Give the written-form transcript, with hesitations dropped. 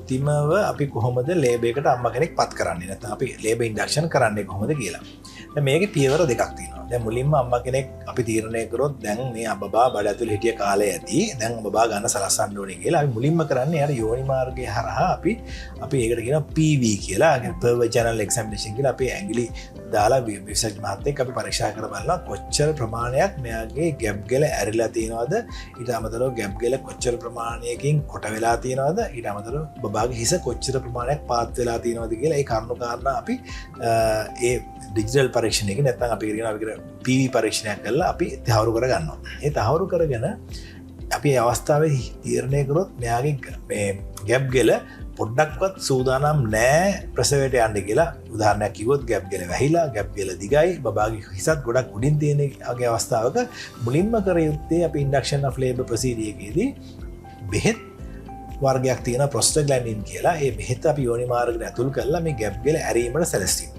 කෘත්‍රිමව අපි කොහොමද ලේබර් එකට අම්මා කෙනෙක් පත් කරන්නේ නැත්නම් අපි ලේබර් ඉන්ඩක්ෂන් කරන්නේ කොහොමද කියලා. දැන් මේකේ පියවර දෙකක් තියෙනවා. දැන් මුලින්ම අම්මා කෙනෙක් අපි තීරණය කරොත් දැන් මේ බබා බඩ ඇතුලේ හිටිය කාලය ඇති. දැන් බබා ගන්න සලස්සන්න ඕනේ කියලා අපි මුලින්ම කරන්නේ අර යෝනි මාර්ගයේ හරහා අපි ඒකට කියනවා PV කියලා. per vaginal examination කියලා අපි ඇඟිලි දාලා විශේෂ මහත්තයෙක් අපි පරීක්ෂා කර බලනවා කොච්චර ප්‍රමාණයක් මෙයාගේ ගැප් ගෙල ඇරිලා තියෙනවද, ඊට අමතරව ගැප් ගෙල කොච්චර ප්‍රමාණයකින් කොට වෙලා තියෙනවද, ඊට අමතරව බබාගේ හිස කොච්චර ප්‍රමාණයක් පාත් වෙලා තියෙනවද කියලා ඒ කරුණු කාරණා අපි ඒ ඩිජිටල් පරීක්ෂණයකින් නැත්නම් අපි කියනවා PV පරීක්ෂණයක් කරලා අපි තහවුරු කර ගන්නවා. ඒ තහවුරු කරගෙන අපි ඒ අවස්ථාවේ තීරණය කරොත් මෙයාගේ මේ ගැප් ගෙල පොඩ්ඩක්වත් සූදානම් නෑ ප්‍රසවයට යන්න කියලා. උදාහරණයක් කිව්වොත් ගැප් ගෙල වැහිලා, ගැප් ගෙල දිගයි, බබාගේ හිසත් ගොඩක් උඩින් තියෙන වගේ අවස්ථාවක මුලින්ම කර යුත්තේ අපි ඉන්ඩක්ෂන් ඔෆ් ලේබර් ප්‍රොසීඩියර් එකේදී බෙහෙත් වර්ගයක් තියෙන ප්‍රොස්ටාග්ලැන්ඩින් කියලා. ඒ බෙහෙත අපි යෝනි මාර්ගයට ඇතුල් කරලා මේ ගැප් ගෙල ඇරීමට සැලසීම.